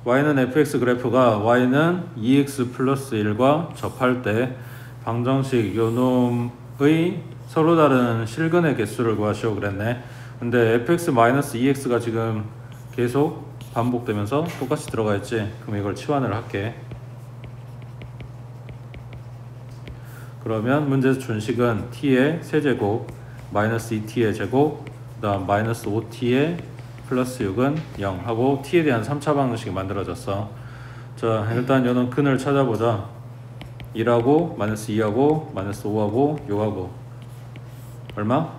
y는 fx 그래프가 y는 2x 플러스 1과 접할 때 방정식 요놈의 서로 다른 실근의 개수를 구하시오 그랬네. 근데 fx-2x가 지금 계속 반복되면서 똑같이 들어가 있지. 그럼 이걸 치환을 할게. 그러면 문제에서 준 식은 t의 세제곱 마이너스 2t의 제곱 그 다음 마이너스 5t의 플러스 6은 0 하고 t에 대한 3차 방정식이 만들어졌어. 자, 일단 요는 근을 찾아보자. 1하고 마이너스 2하고 마이너스 5하고 6하고 얼마?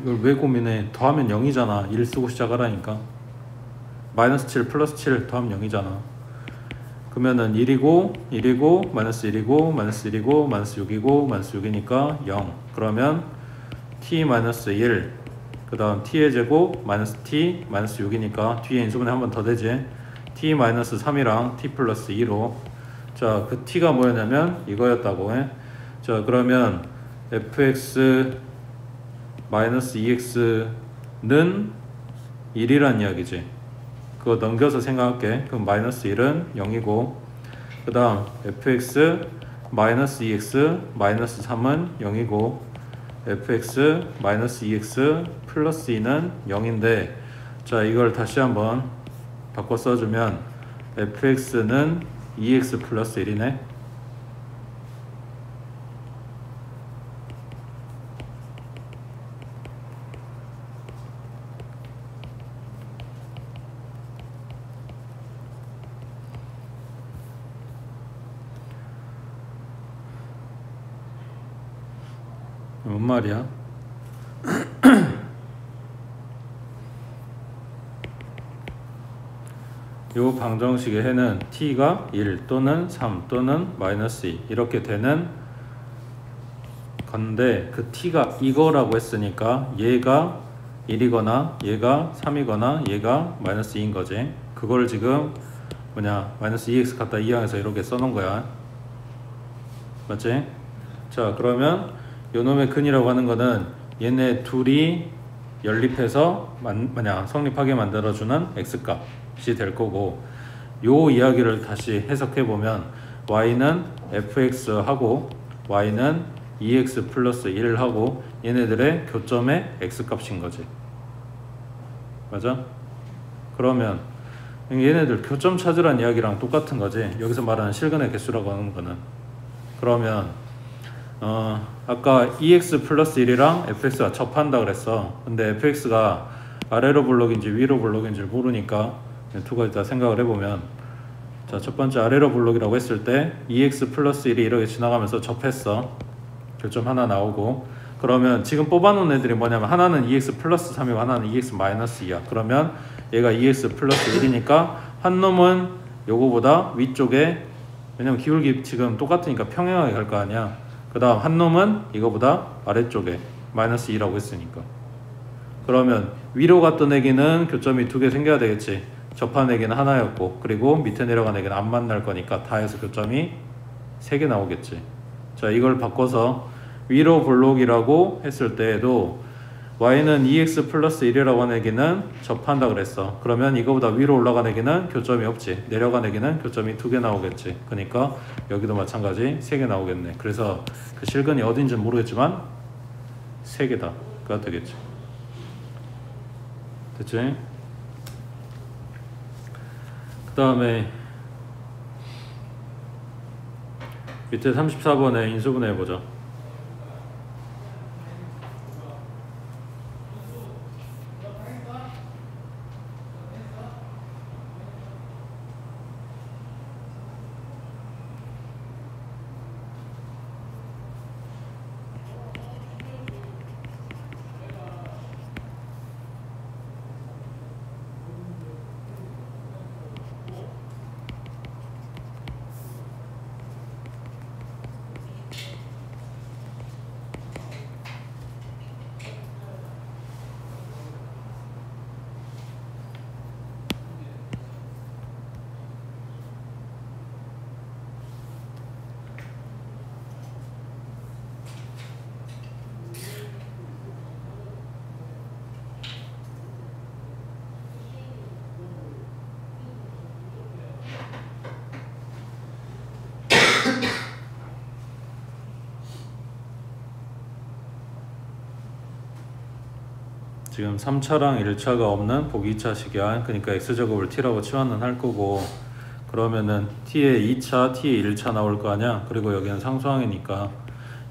이걸 왜 고민해? 더하면 0이잖아. 1 쓰고 시작하라니까. 마이너스 7 플러스 7 더하면 0이잖아. 그러면은 1이고 마이너스 1이고 마이너스 1이고 마이너스 6이고 마이너스 6이니까 0. 그러면 t 마이너스 1 그 다음 t의 제곱 마이너스 t 마이너스 6이니까 뒤에 인수분해 한 번 더 되지. t 마이너스 3이랑 t 플러스 2로 자, 그 t가 뭐였냐면 이거였다고 해. 자, 그러면 fx 마이너스 2x는 1이란 이야기지. 그거 넘겨서 생각할게. 그럼 마이너스 1은 0이고 그 다음 fx 마이너스 2x 마이너스 3은 0이고 fx 마이너스 2x 플러스 2는 0인데 자, 이걸 다시 한번 바꿔 써주면 fx는 2x 플러스 1이네. 뭔 말이야? 요 방정식의 해는 t가 1 또는 3 또는 마이너스 2 이렇게 되는 건데 그 t가 이거라고 했으니까 얘가 1이거나 얘가 3이거나 얘가 마이너스 2인 거지. 그걸 지금 마이너스 2x 갖다 이항해서 이렇게 써놓은 거야. 맞지? 자, 그러면 요놈의 근이라고 하는 거는 얘네 둘이 연립해서 성립하게 만들어주는 x값이 될 거고 요 이야기를 다시 해석해보면 y는 fx하고 y는 2x 플러스 1을 하고 얘네들의 교점의 x값인 거지. 맞아? 그러면 얘네들 교점 찾으란 이야기랑 똑같은 거지. 여기서 말하는 실근의 개수라고 하는 거는. 그러면 아까 2x 플러스 1이랑 fx가 접한다 그랬어. 근데 fx가 아래로 블록인지 위로 블록인지 모르니까 두 가지 다 생각을 해보면 자, 첫 번째 아래로 블록이라고 했을 때 2x 플러스 1이 이렇게 지나가면서 접했어. 교점 하나 나오고 그러면 지금 뽑아놓은 애들이 뭐냐면 하나는 2x 플러스 3이고 하나는 2x 마이너스 2야. 그러면 얘가 2x 플러스 1이니까 한 놈은 요거보다 위쪽에 왜냐면 기울기 지금 똑같으니까 평행하게 갈 거 아니야. 그 다음 한 놈은 이거보다 아래쪽에 마이너스 2라고 했으니까 그러면 위로 갔던 애기는 교점이 두 개 생겨야 되겠지. 접한 애기는 하나였고 그리고 밑에 내려간 애기는 안 만날 거니까 다 해서 교점이 3개 나오겠지. 자, 이걸 바꿔서 위로 블록이라고 했을 때에도 y는 2x 플러스 1이라고 하는 애기는 접한다 그랬어. 그러면 이거보다 위로 올라간 애기는 교점이 없지. 내려간 애기는 교점이 2개 나오겠지. 그러니까 여기도 마찬가지 3개 나오겠네. 그래서 그 실근이 어딘지는 모르겠지만 3개다가 되겠지. 됐지? 그 다음에 밑에 34번에 인수분해 해보자. 지금 3차랑 1차가 없는 보기 2차 식이야. 그러니까 x제곱을 t라고 치환은 할 거고, 그러면은 t의 2차, t의 1차 나올 거 아니야. 그리고 여기는 상수항이니까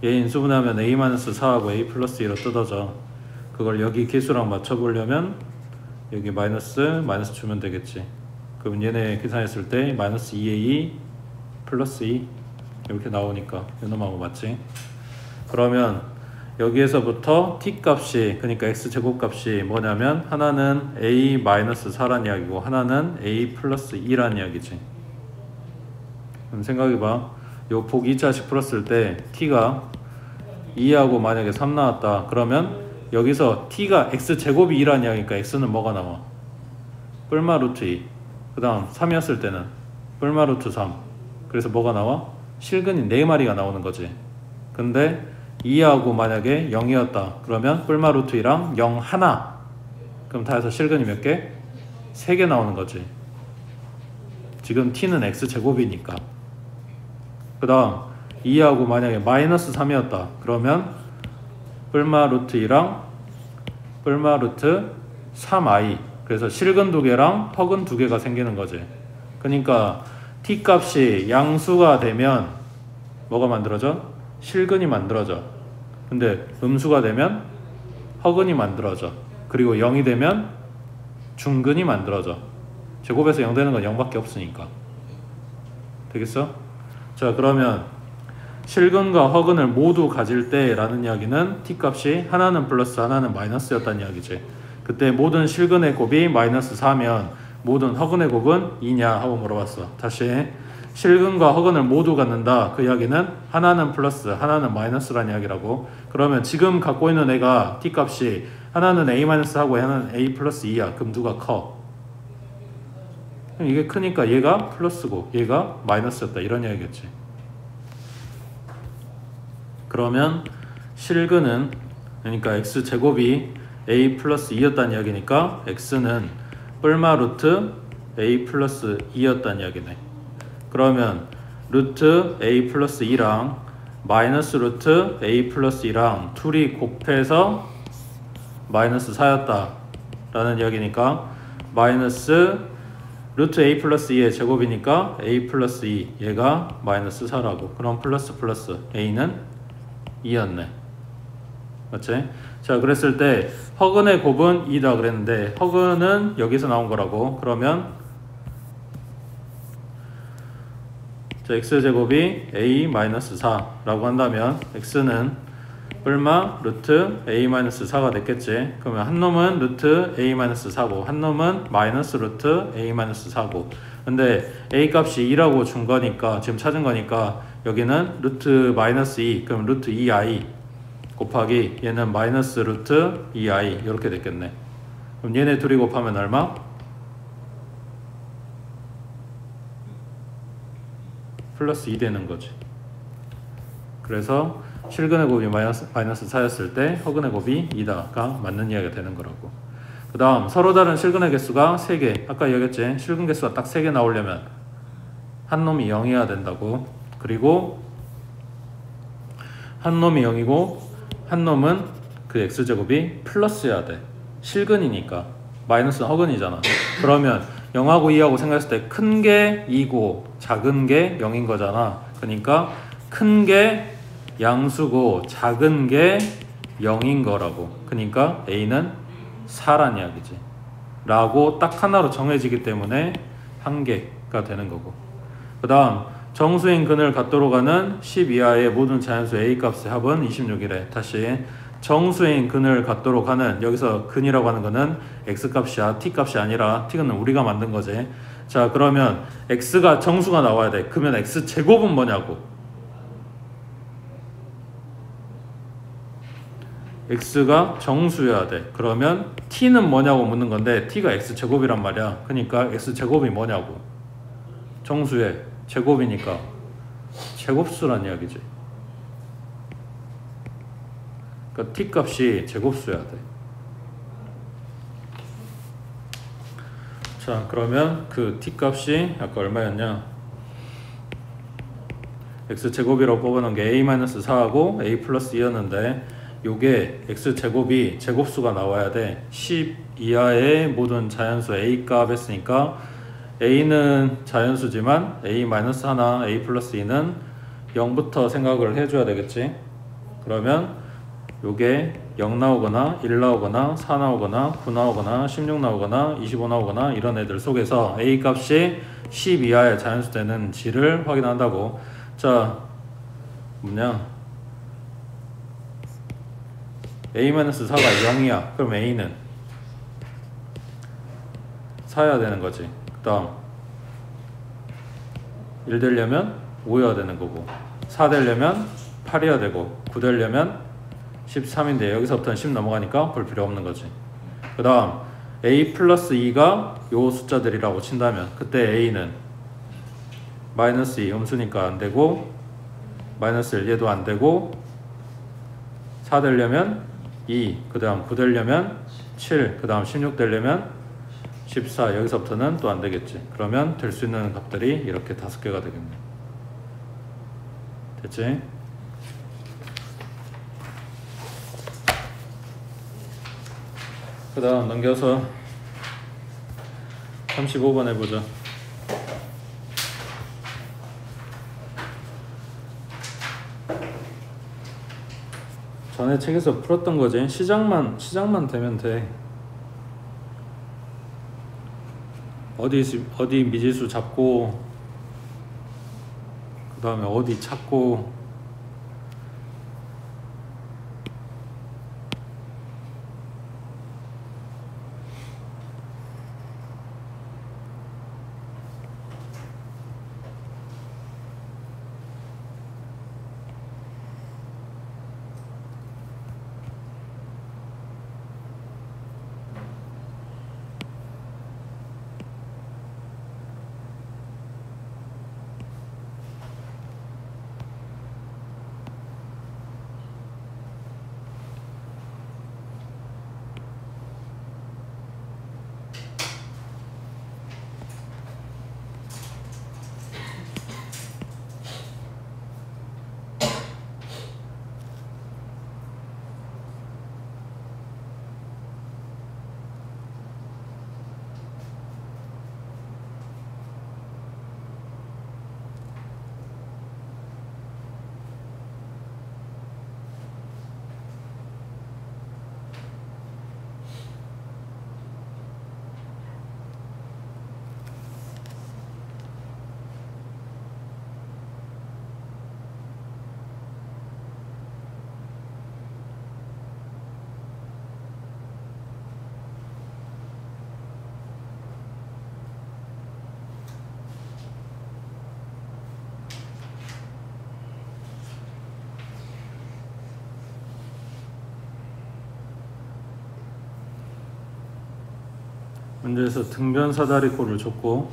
얘 인수분해하면 a-4하고 a 플러스 2로 뜯어져. 그걸 여기 기수랑 맞춰보려면 여기 마이너스 주면 되겠지. 그럼 얘네 계산했을 때 마이너스 2a 플러스 2 이렇게 나오니까 요놈하고 맞지? 그러면 여기에서부터 t 값이, 그러니까 x제곱 값이 뭐냐면 하나는 a-4란 이야기고 하나는 a 플러스 2란 이야기지. 그럼 생각해봐. 요 보기 2차식 풀었을 때 t가 2하고 만약에 3 나왔다. 그러면 여기서 t가 x제곱이 2란 이야기니까 x는 뭐가 나와? 뿔마 루트 2. 그 다음 3이었을 때는 뿔마 루트 3. 그래서 뭐가 나와? 실근이 4마리가 나오는 거지. 근데 2하고 만약에 0이었다. 그러면 뿔마 루트 2랑 0 하나. 그럼 다 해서 실근이 몇 개? 3개 나오는 거지. 지금 t는 x제곱이니까. 그 다음 2하고 만약에 마이너스 3이었다. 그러면 뿔마 루트 2랑 뿔마 루트 3i. 그래서 실근 2개랑 허근 2개가 생기는 거지. 그러니까 t 값이 양수가 되면 뭐가 만들어져? 실근이 만들어져. 근데 음수가 되면 허근이 만들어져. 그리고 0이 되면 중근이 만들어져. 제곱에서 0 되는 건 0밖에 없으니까. 되겠어? 자, 그러면 실근과 허근을 모두 가질 때 라는 이야기는 t 값이 하나는 플러스 하나는 마이너스였다는 이야기지. 그때 모든 실근의 곱이 마이너스 4면 모든 허근의 곱은 2냐 하고 물어봤어. 다시 실근과 허근을 모두 갖는다. 그 이야기는 하나는 플러스 하나는 마이너스라는 이야기라고. 그러면 지금 갖고 있는 애가 t 값이 하나는 a-하고 하나는 a 플러스 2야. 그럼 누가 커? 이게 크니까 얘가 플러스고 얘가 마이너스였다. 이런 이야기겠지. 그러면 실근은, 그러니까 x제곱이 a 플러스 2였다는 이야기니까 x는 뿔마 루트 a 플러스 2였다는 이야기네. 그러면 루트 a 플러스 2랑 마이너스 루트 a 플러스 2랑 둘이 곱해서 마이너스 4였다 라는 이야기니까 마이너스 루트 a 플러스 2의 제곱이니까 a 플러스 2 얘가 마이너스 4라고. 그럼 플러스 플러스 a는 2였네. 맞지? 자, 그랬을 때 허근의 곱은 2다 그랬는데 허근은 여기서 나온 거라고. 그러면 자, x제곱이 a-4라고 한다면 x는 뿔마 루트 a-4가 됐겠지. 그러면 한 놈은 루트 a-4고 한 놈은 마이너스 루트 a-4고. 근데 a 값이 2라고 준 거니까, 지금 찾은 거니까 여기는 루트 마이너스 2, 그럼 루트 2i 곱하기 얘는 마이너스 루트 2i 이렇게 됐겠네. 그럼 얘네 둘이 곱하면 얼마? 플러스 2 되는 거지. 그래서 실근의 곱이 마이너스 4였을 때 허근의 곱이 2다가 맞는 이야기가 되는 거라고. 그 다음 서로 다른 실근의 개수가 3개. 아까 얘기했지. 실근 개수가 딱 3개 나오려면 한 놈이 0이어야 된다고. 그리고 한 놈이 0이고 한 놈은 그 x제곱이 플러스여야 돼. 실근이니까. 마이너스는 허근이잖아. 그러면 0하고 2하고 생각했을 때 큰 게 2고 작은 게 0인 거잖아. 그러니까 큰 게 양수고 작은 게 0인 거라고. 그러니까 a는 4란 이야기지. 라고 딱 하나로 정해지기 때문에 한 개가 되는 거고. 그 다음 정수인 근을 갖도록 하는 10 이하의 모든 자연수 a 값의 합은 26이래. 다시 정수인 근을 갖도록 하는, 여기서 근이라고 하는 거는 x 값이야. t 값이 아니라 t는 우리가 만든 거지. 자, 그러면 x가 정수가 나와야 돼. 그러면 x 제곱은 뭐냐고. x가 정수여야 돼. 그러면 t는 뭐냐고 묻는 건데 t가 x 제곱이란 말이야. 그러니까 x 제곱이 뭐냐고. 정수의 제곱이니까 제곱수란 이야기지. 그러니까 t 값이 제곱수여야 돼. 자, 그러면 그 t 값이 아까 얼마였냐? x 제곱이라고 뽑아놓은 게 a-4하고 a 플러스 2였는데 요게 x제곱이 제곱수가 나와야 돼. 10 이하의 모든 자연수 a 값 했으니까 a는 자연수지만 a-1, a 플러스 2는 0부터 생각을 해줘야 되겠지. 그러면 요게 0 나오거나 1 나오거나 4 나오거나 9 나오거나 16 나오거나 25 나오거나 이런 애들 속에서 a 값이 10 이하의 자연수 되는 지를 확인한다고. 자, 뭐냐, a-4가 0이야. 그럼 a는 4여야 되는 거지. 그 다음 1 되려면 5여야 되는 거고, 4 되려면 8이어야 되고, 9 되려면 13인데 여기서부터는 10 넘어가니까 볼 필요 없는 거지. 그 다음 a 플러스 2가 요 숫자들이라고 친다면 그때 a는 마이너스 2 음수니까 안 되고, 마이너스 1 얘도 안 되고, 4 되려면 2, 그 다음 9 되려면 7, 그 다음 16 되려면 14, 여기서부터는 또 안 되겠지. 그러면 될 수 있는 값들이 이렇게 5개가 되겠네. 됐지? 그 다음 넘겨서 35번 해보자. 전에 책에서 풀었던 거지. 시작만 되면 돼. 어디 미지수 잡고, 그 다음에 어디 찾고, 문제에서 등변 사다리꼴을 줬고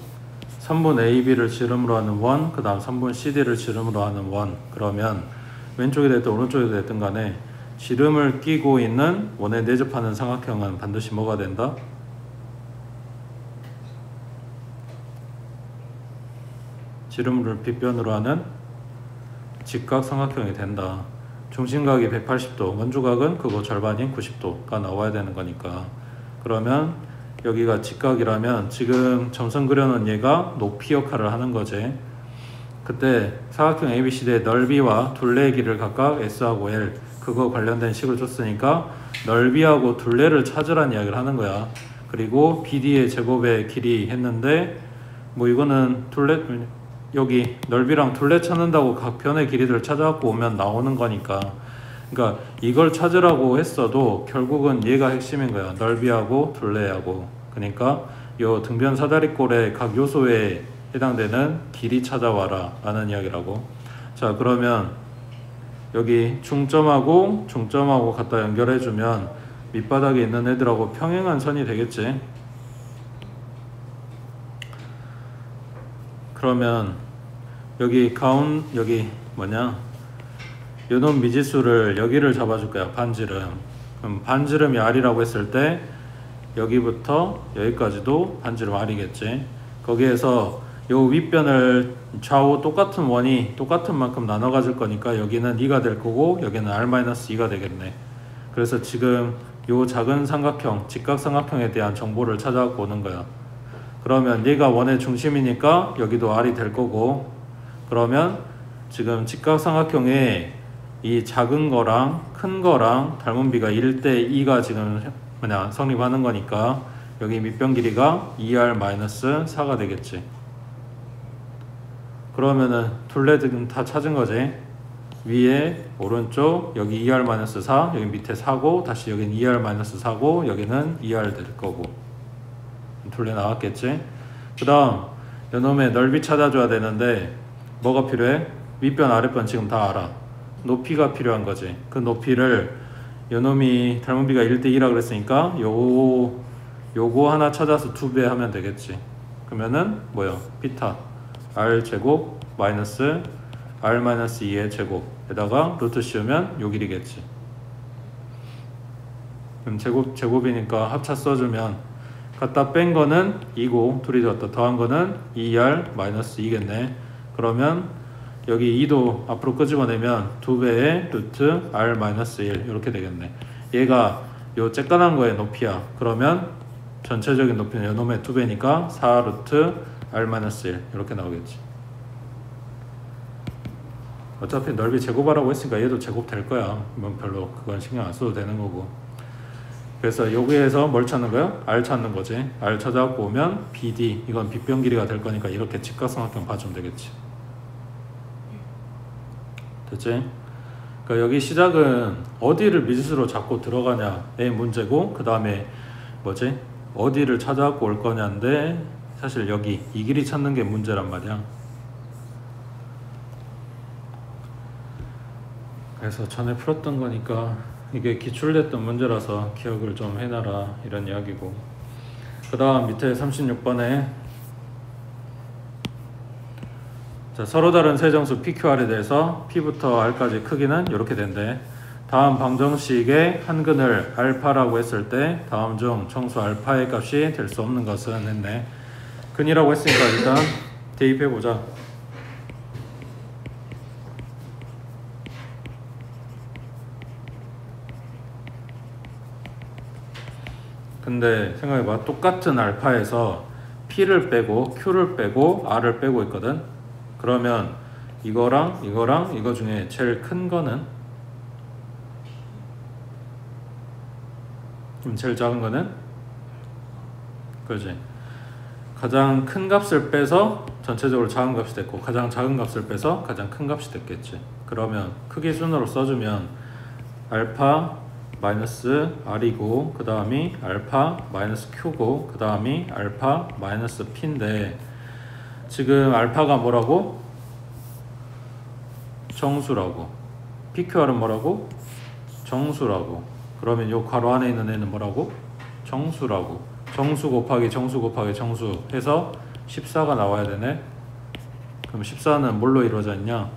3분 AB를 지름으로 하는 원, 그 다음 3분 CD를 지름으로 하는 원. 그러면 왼쪽이 됐든 오른쪽이 됐든 간에 지름을 끼고 있는 원에 내접하는 삼각형은 반드시 뭐가 된다? 지름을 빗변으로 하는 직각 삼각형이 된다. 중심각이 180도, 원주각은 그거 절반인 90도가 나와야 되는 거니까. 그러면 여기가 직각이라면 지금 점선 그려놓은 얘가 높이 역할을 하는 거지. 그때 사각형 ABCD의 넓이와 둘레의 길이를 각각 S하고 L, 그거 관련된 식을 줬으니까 넓이하고 둘레를 찾으라는 이야기를 하는 거야. 그리고 BD의 제곱의 길이 했는데, 뭐 이거는 둘레, 여기 넓이랑 둘레 찾는다고 각 변의 길이들을 찾아갖고 오면 나오는 거니까. 그러니까 이걸 찾으라고 했어도 결국은 얘가 핵심인 거야. 넓이하고 둘레하고. 그러니까 요 등변 사다리꼴의 각 요소에 해당되는 길이 찾아와라 라는 이야기라고. 자, 그러면 여기 중점하고 중점하고 갖다 연결해주면 밑바닥에 있는 애들하고 평행한 선이 되겠지. 그러면 여기 여기 뭐냐, 요놈 미지수를 여기를 잡아줄 거야. 반지름. 그럼 반지름이 R이라고 했을 때 여기부터 여기까지도 반지름 R이겠지. 거기에서 요 윗변을 좌우 똑같은 원이 똑같은 만큼 나눠 가질 거니까 여기는 2가 될 거고 여기는 R-2가 되겠네. 그래서 지금 요 작은 삼각형, 직각삼각형에 대한 정보를 찾아갖고 오는 거야. 그러면 얘가 원의 중심이니까 여기도 R이 될 거고, 그러면 지금 직각삼각형에 이 작은 거랑 큰 거랑 닮은 비가 1대 2가 지금 성립하는 거니까 여기 밑변 길이가 2R-4가 되겠지. 그러면은 둘레들은 다 찾은 거지. 위에 오른쪽 여기 2R-4, 여기 밑에 4고, 다시 여기는 2R-4고, 여기는 2R 될 거고. 둘레 나왔겠지. 그 다음 요놈의 넓이 찾아줘야 되는데 뭐가 필요해? 윗변 아랫변 지금 다 알아. 높이가 필요한 거지. 그 높이를 요놈이 닮은 비가 1대2라 그랬으니까 요거 하나 찾아서 2배 하면 되겠지. 그러면은 뭐야? 피타 R 제곱 마이너스 R-2의 제곱에다가 루트 씌우면 요 길이겠지. 그럼 제곱이니까 합차 써주면 갖다 뺀 거는 2고 둘이 더한 거는 2R-2겠네. 그러면 여기 2도 앞으로 끄집어내면 2배의 루트 R-1 이렇게 되겠네. 얘가 요 쬐깐한 거의 높이야. 그러면 전체적인 높이는 요놈의 2배니까 4 루트 R-1 이렇게 나오겠지. 어차피 넓이 제곱하라고 했으니까 얘도 제곱 될 거야. 뭐 별로 그건 신경 안 써도 되는 거고. 그래서 여기에서 뭘 찾는 거야? R 찾는 거지. R 찾아갖고 오면 BD, 이건 빗변 길이가 될 거니까 이렇게 직각삼각형 봐주면 되겠지. 됐지? 그러니까 여기 시작은 어디를 미지수로 잡고 들어가냐의 문제고, 그 다음에 뭐지? 어디를 찾아갖고 올 거냐인데, 사실 여기 이 길이 찾는 게 문제란 말이야. 그래서 전에 풀었던 거니까 이게 기출됐던 문제라서 기억을 좀 해놔라 이런 이야기고. 그 다음 밑에 36번에 자, 서로 다른 세정수 PQR에 대해서 P부터 R까지 크기는 이렇게 된대. 다음 방정식의 한 근을 알파라고 했을 때 다음 중 정수 알파의 값이 될 수 없는 것은 했네. 근이라고 했으니까 일단 대입해보자. 근데 생각해봐. 똑같은 알파에서 P를 빼고 Q를 빼고 R을 빼고 있거든. 그러면 이거랑 이거 중에 제일 큰 거는? 그럼 제일 작은 거는? 그렇지. 가장 큰 값을 빼서 전체적으로 작은 값이 됐고, 가장 작은 값을 빼서 가장 큰 값이 됐겠지. 그러면 크기 순으로 써주면 알파 마이너스 R이고, 그 다음이 알파 마이너스 Q고, 그 다음이 알파 마이너스 P인데, 지금 알파가 뭐라고? 정수라고. PQR은 뭐라고? 정수라고. 그러면 요 괄호 안에 있는 애는 뭐라고? 정수라고. 정수 곱하기 정수 곱하기 정수 해서 14가 나와야 되네. 그럼 14는 뭘로 이루어져 있냐?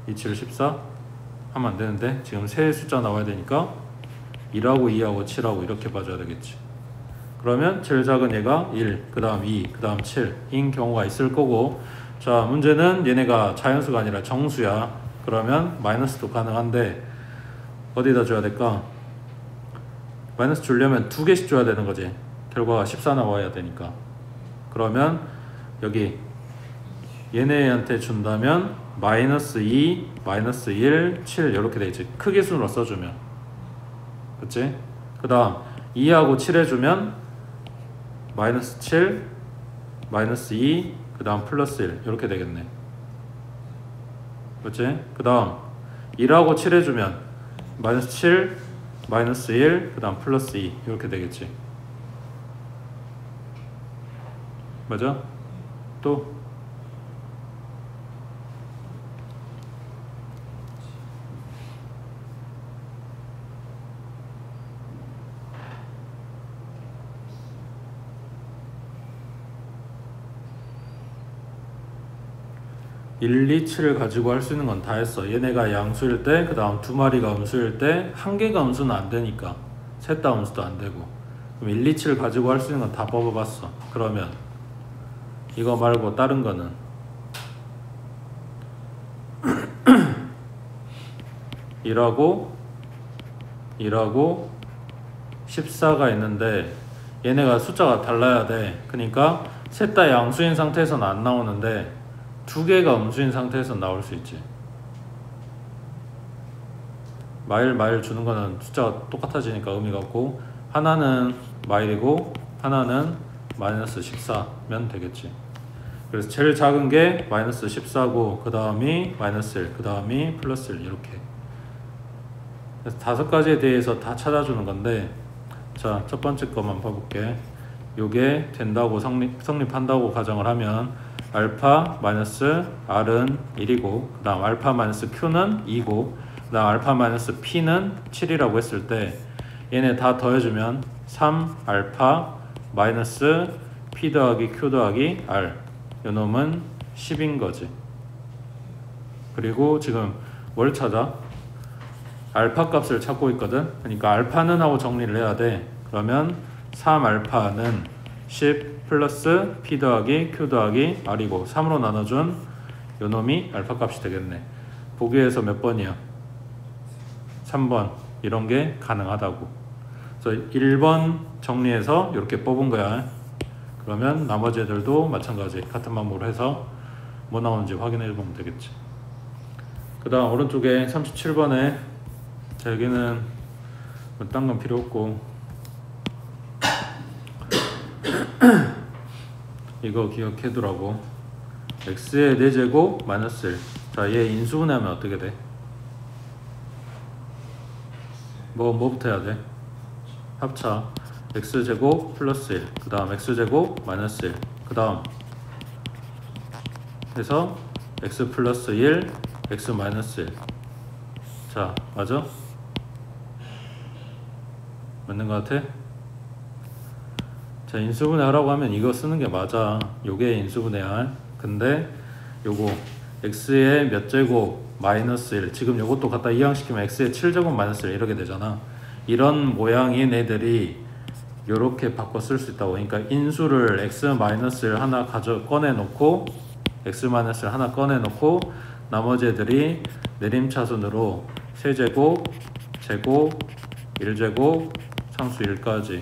27, 14? 하면 안 되는데 지금 세 숫자 나와야 되니까 1하고 2하고 7하고 이렇게 봐줘야 되겠지. 그러면 제일 작은 얘가 1, 그 다음 2, 그 다음 7인 경우가 있을 거고, 자, 문제는 얘네가 자연수가 아니라 정수야. 그러면 마이너스도 가능한데 어디다 줘야 될까? 마이너스 주려면 2개씩 줘야 되는 거지. 결과가 14 나와야 되니까. 그러면 여기 얘네한테 준다면 마이너스 2, 마이너스 1, 7 이렇게 되겠지. 크기 순으로 써주면. 그치? 그 다음 2하고 7 해주면 마이너스 7, 마이너스 2, 그 다음 플러스 1 이렇게 되겠네. 그치? 그 다음 1하고 7 해주면 마이너스 7, 마이너스 1, 그 다음 플러스 2 이렇게 되겠지. 맞아? 또 1, 2, 7을 가지고 할 수 있는 건 다 했어. 얘네가 양수일 때, 그 다음 두 마리가 음수일 때, 한 개가 음수는 안 되니까 셋 다 음수도 안 되고. 그럼 1, 2, 7을 가지고 할 수 있는 건 다 뽑아봤어. 그러면 이거 말고 다른 거는 1하고 14가 있는데 얘네가 숫자가 달라야 돼. 그러니까 셋 다 양수인 상태에서는 안 나오는데 두 개가 음수인 상태에서 나올 수 있지. 마일 주는 거는 숫자가 똑같아지니까 의미가 없고, 하나는 마일이고 하나는 마이너스 14면 되겠지. 그래서 제일 작은 게 마이너스 14고 그 다음이 마이너스 1, 그 다음이 플러스 1 이렇게. 그래서 5가지에 대해서 다 찾아주는 건데, 자, 첫 번째 것만 봐볼게. 요게 된다고 성립한다고 가정을 하면 알파 마이너스 r은 1이고 그 다음 알파 마이너스 q는 2고 그 다음 알파 마이너스 p는 7이라고 했을 때 얘네 다 더해주면 3알파 마이너스 p 더하기 q 더하기 r, 요 놈은 10인 거지. 그리고 지금 뭘 찾아? 알파 값을 찾고 있거든. 그러니까 알파는 하고 정리를 해야 돼. 그러면 3알파는 10 플러스 p 더하기 q 더하기 r이고 3으로 나눠준 요 놈이 알파 값이 되겠네. 보기에서 몇 번이야? 3번. 이런 게 가능하다고. 그래서 1번 정리해서 이렇게 뽑은 거야. 그러면 나머지 애들도 마찬가지 같은 방법으로 해서 뭐 나오는지 확인해 보면 되겠지. 그 다음 오른쪽에 37번에 자, 여기는 뭐 딴 건 필요 없고 이거 기억해 두라고. x의 4제곱 마이너스 1. 자, 얘 인수분해하면 어떻게 돼? 뭐부터 해야 돼? 합차. x제곱 플러스 1, 그 다음 x제곱 마이너스 1, 그 다음 해서 x 플러스 1, x 마이너스 1. 자, 맞아? 맞는 것 같아? 자, 인수분해 하라고 하면 이거 쓰는 게 맞아. 요게 인수분해야. 근데 요거 x의 몇 제곱 마이너스 1, 지금 요것도 갖다 이항시키면 x의 7제곱 마이너스 1 이렇게 되잖아. 이런 모양인 애들이 요렇게 바꿔 쓸 수 있다고. 그러니까 인수를 x 마이너스 1 하나 꺼내놓고 x 마이너스 1 하나 꺼내놓고 나머지 애들이 내림차순으로 세제곱, 제곱, 1제곱, 상수 1까지.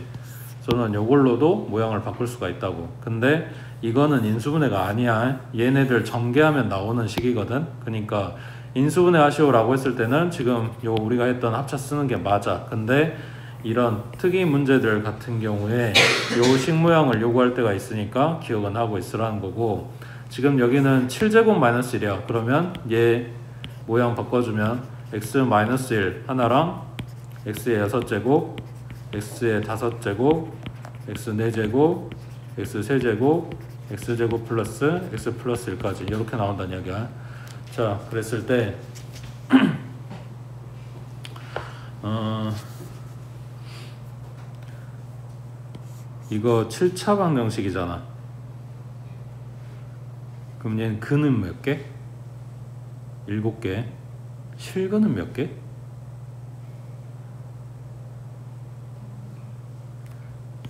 저는 요걸로도 모양을 바꿀 수가 있다고. 근데 이거는 인수분해가 아니야. 얘네들 전개하면 나오는 식이거든. 그러니까 인수분해 하시오라고 했을 때는 지금 요 우리가 했던 합차 쓰는 게 맞아. 근데 이런 특이 문제들 같은 경우에 요 식 모양을 요구할 때가 있으니까 기억은 하고 있으라는 거고, 지금 여기는 7제곱 마이너스 1이야. 그러면 얘 모양 바꿔주면 x 마이너스 1 하나랑 x의 6제곱, x의 5제곱, x 4제곱, x 3제곱, x제곱 플러스 x 플러스 1까지 이렇게 나온다는 이야기야. 자, 그랬을 때 이거 7차 방정식이잖아. 그럼 얘는 근은 몇 개? 7개. 실근은 몇 개?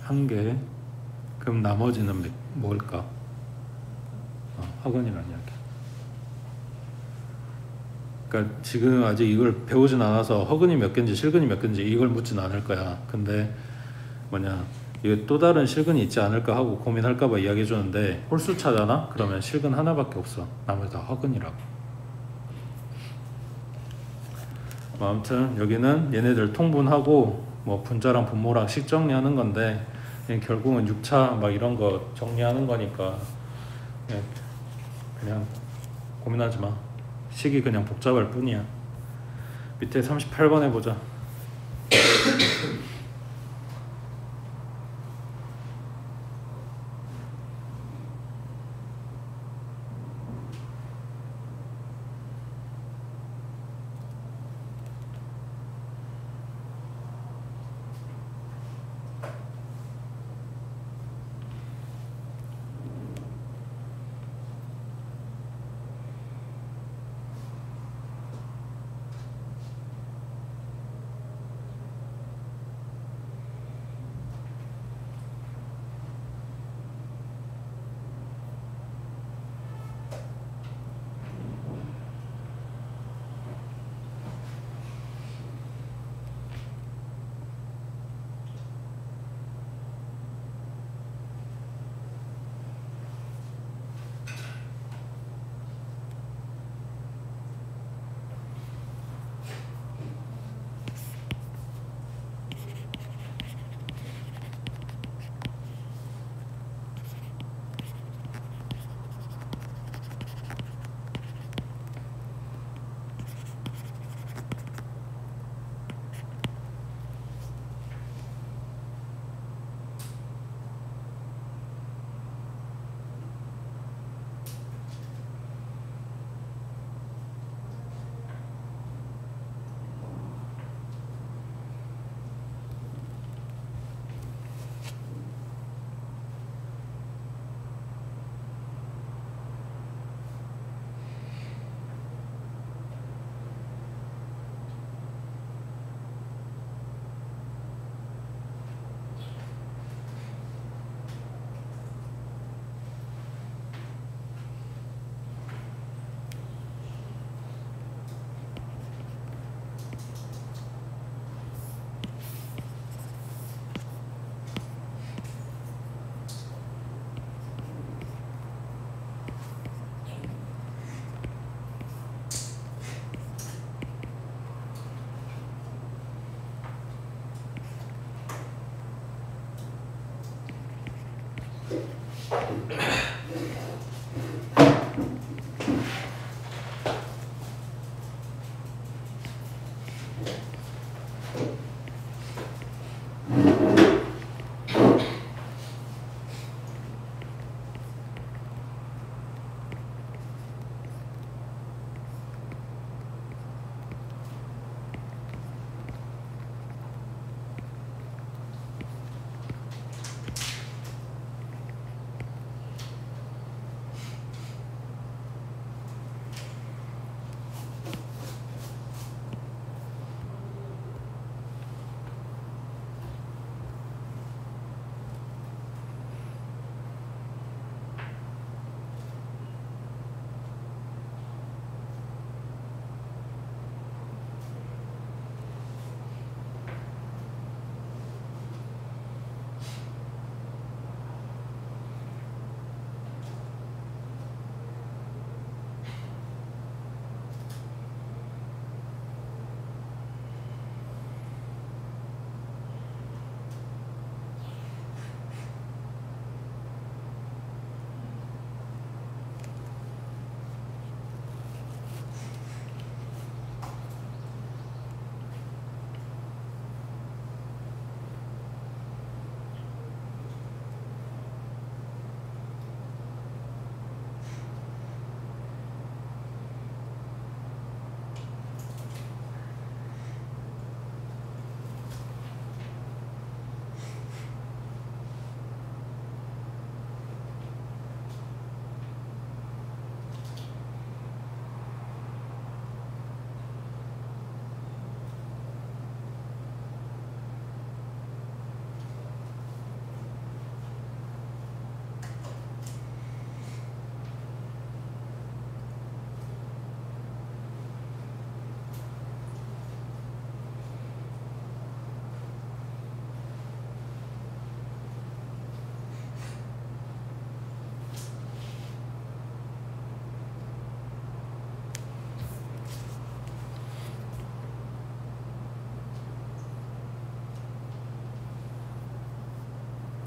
1개. 그럼 나머지는 뭘까? 학원이라는 이야기. 그러니까 지금 아직 이걸 배우진 않아서 허근이 몇 개인지 실근이 몇 개인지 이걸 묻진 않을 거야. 근데 뭐냐, 이게 또 다른 실근이 있지 않을까 하고 고민할까봐 이야기해 주는데, 홀수차잖아? 그러면 실근 하나밖에 없어. 나머지 다 허근이라고. 아무튼 여기는 얘네들 통분하고 뭐 분자랑 분모랑 식 정리하는 건데, 결국은 6차 막 이런 거 정리하는 거니까 그냥 고민하지 마. 식이 그냥 복잡할 뿐이야. 밑에 38번 해보자.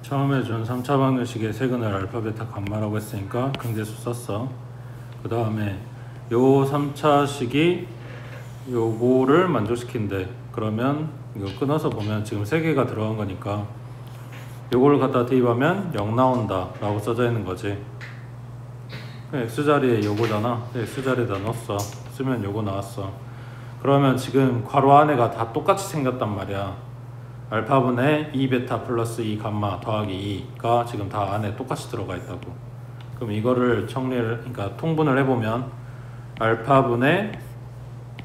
처음에 준 3차 방정식의 세근을 알파, 베타, 감마라고 했으니까 강제수 썼어. 그 다음에 요 3차식이 요거를 만족시킨대. 그러면 이거 끊어서 보면 지금 3개가 들어간 거니까 요거를 갖다 대입하면 0 나온다 라고 써져 있는 거지. x자리에 요거잖아. x자리에다 넣었어. 쓰면 요거 나왔어. 그러면 지금 괄호 안에가 다 똑같이 생겼단 말이야. 알파분의 2베타 플러스 2감마 더하기 2가 지금 다 안에 똑같이 들어가 있다고. 그럼 이거를 정리를, 그러니까 통분을 해보면 알파분의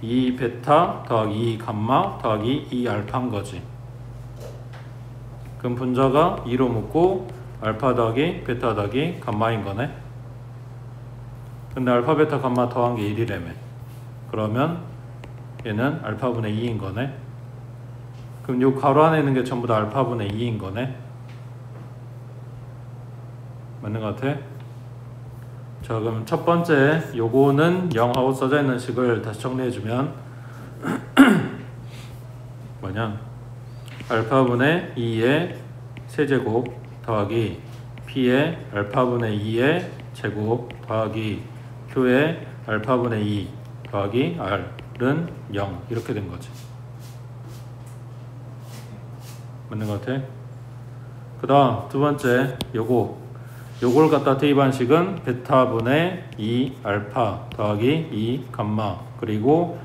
2베타 더하기 2감마 더하기 2알파인 거지. 그럼 분자가 2로 묶고 알파 더하기 베타 더하기 감마인 거네. 근데 알파, 베타, 감마 더한 게 1이라며. 그러면 얘는 알파분의 2인 거네. 그럼 요 가로 안에 있는 게 전부 다 알파분의 2인 거네. 맞는 것 같아? 자, 그럼 첫 번째 요거는 0하고 써져 있는 식을 다시 정리해주면 뭐냐, 알파분의 2의 세제곱 더하기 p의 알파분의 2의 제곱 더하기 q의 알파분의 2 더하기 r은 0 이렇게 된 거지. 맞는 것 같아? 그 다음 두 번째 요걸 갖다 대입한 식은 베타분의 2 알파 더하기 2 감마, 그리고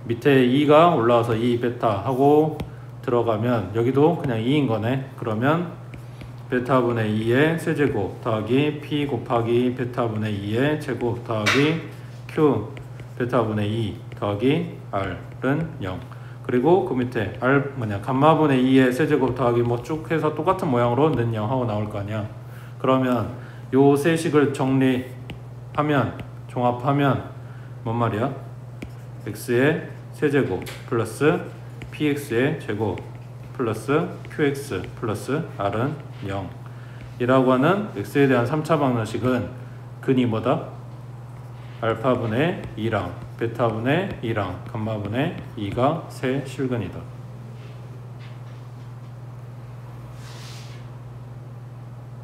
밑에 2가 올라와서 2 베타 하고 들어가면 여기도 그냥 2인 거네. 그러면 베타분의 2의 세제곱 더하기 p 곱하기 베타분의 2의 제곱 더하기 q 베타분의 2 더하기 r은 0. 그리고 그 밑에 감마분의 2의 세제곱 더하기 뭐 쭉 해서 똑같은 모양으로 는 0 하고 나올 거 아니야. 그러면 요 세 식을 정리하면, 종합하면 뭔 말이야? x의 세제곱 플러스 px의 제곱 플러스 qx 플러스 r은 0 이라고 하는 x에 대한 3차 방정식은 근이 뭐다? 알파분의 2랑 베타분의 2랑 감마분의 2가 세 실근이다.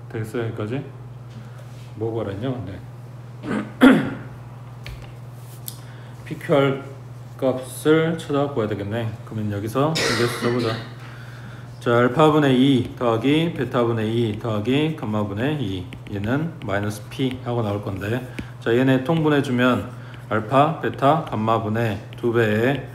되겠어? 여기까지? 뭐가 그랬냐 근데 PQR 값을 찾아봐야 되겠네. 그러면 여기서 분계수 써보자. 자, 알파분의 2 더하기 베타분의 2 더하기 감마분의 2, 얘는 마이너스 p 하고 나올 건데, 자, 얘네 통분해주면 알파 베타 감마분의 2배에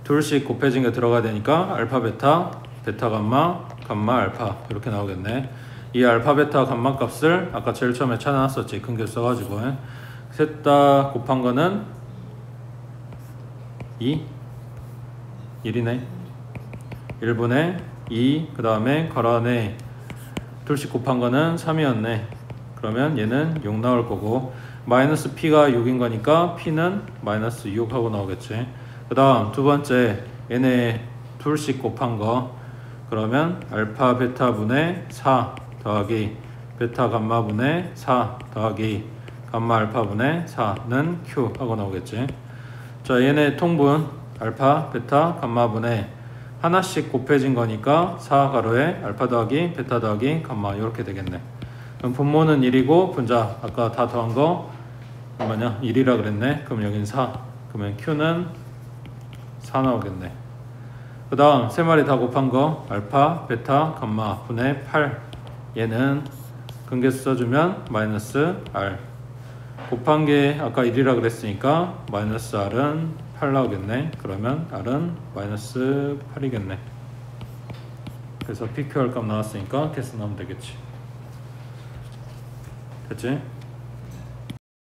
둘씩 곱해진 게 들어가야 되니까 알파 베타 베타 감마 감마 알파 이렇게 나오겠네. 이 알파 베타 감마 값을 아까 제일 처음에 찾아놨었지. 큰 게 써가지고 셋 다 곱한 거는 1이네. 1분의 2, 그 다음에 괄호 안에 둘씩 곱한 거는 3이었네. 그러면 얘는 6 나올 거고, 마이너스 p가 6인 거니까 p는 마이너스 6 하고 나오겠지. 그 다음 두 번째, 얘네 둘씩 곱한 거, 그러면 알파 베타 분의 4 더하기 베타 감마 분의 4 더하기 감마 알파 분의 4는 q 하고 나오겠지. 자, 얘네 통분 알파 베타 감마 분의 하나씩 곱해진 거니까 4 가로에 알파 더하기 베타 더하기 감마 이렇게 되겠네. 그럼 분모는 1이고 분자 아까 다 더한 거 뭐냐 1이라 그랬네. 그럼 여긴 4. 그러면 q는 4 나오겠네. 그 다음 세 마리 다 곱한 거 알파 베타 감마 분의 8, 얘는 근계수 써주면 마이너스 r, 곱한 게 아까 1이라 그랬으니까 마이너스 r은 8 나오겠네. 그러면 r은 마이너스 8이겠네. 그래서 PQR 값 나왔으니까 계속 나오면 되겠지. 됐지?